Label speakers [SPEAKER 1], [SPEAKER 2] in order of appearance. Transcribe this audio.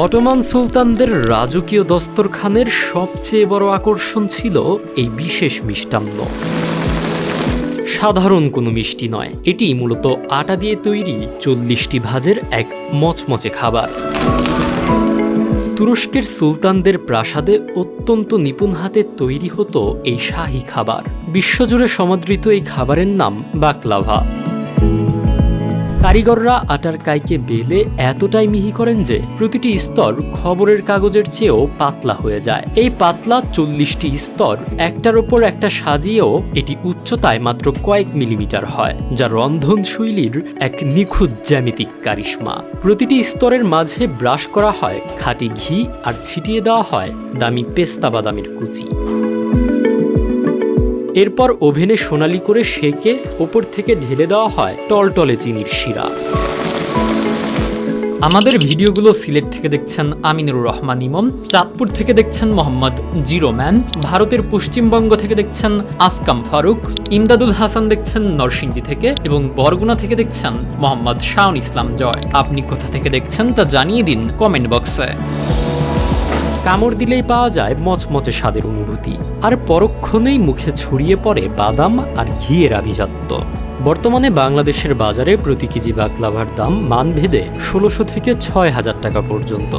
[SPEAKER 1] Ottoman সুলতানদের রাজকীয় দস্তরখানের সবচেয়ে বড় আকর্ষণ ছিল এই বিশেষ মিষ্টান্ন। সাধারণ কোনো মিষ্টি নয়, এটি মূলত আটা দিয়ে তৈরি 40টি ভাজের এক মচমচে খাবার। তুরস্কের সুলতানদের প্রাসাদে অত্যন্ত নিপুণ হাতে তৈরি হতো এই শাহী খাবার। বিশ্বজুড়ে সমাদৃত এই খাবারের নাম বাকলাভা। কারিগররা আটার কাইকে বেলে এতটাই মিহি করেন যে প্রতিটি স্তর খবরের কাগজের চেয়েও পাতলা হয়ে যায়। এই পাতলা 40টি স্তর একটার ওপর একটা সাজিয়েও এটি উচ্চতায় মাত্র কয়েক মিলিমিটার হয়, যা রন্ধনশৈলীর এক নিখুঁত জ্যামিতিক কারিশমা। প্রতিটি স্তরের মাঝে ব্রাশ করা হয় খাঁটি ঘি আর ছিটিয়ে দেওয়া হয় দামি পেস্তা বাদামের কুচি। এরপর ওভেনে সোনালি করে সেকে ওপর থেকে ঢেলে দেওয়া হয় টলটলে চিনির শিরা। আমাদের ভিডিওগুলো সিলেট থেকে দেখছেন আমিনুর রহমান ইমন, চাঁদপুর থেকে দেখছেন মোহাম্মদ জিরোম্যান, ভারতের পশ্চিমবঙ্গ থেকে দেখছেন আসকাম ফারুক, ইমদাদুল হাসান দেখছেন নরসিংদী থেকে এবং বরগুনা থেকে দেখছেন মোহাম্মদ শাওন ইসলাম জয়। আপনি কোথা থেকে দেখছেন তা জানিয়ে দিন কমেন্ট বক্সে। কামড় দিলেই পাওয়া যায় মচমচে স্বাদের অনুভূতি, আর পরক্ষণেই মুখে ছড়িয়ে পড়ে বাদাম আর ঘিয়ের আভিজাত্য। বর্তমানে বাংলাদেশের বাজারে প্রতি কেজি বাকলাভার দাম মানভেদে 1600 থেকে 6000 টাকা পর্যন্ত।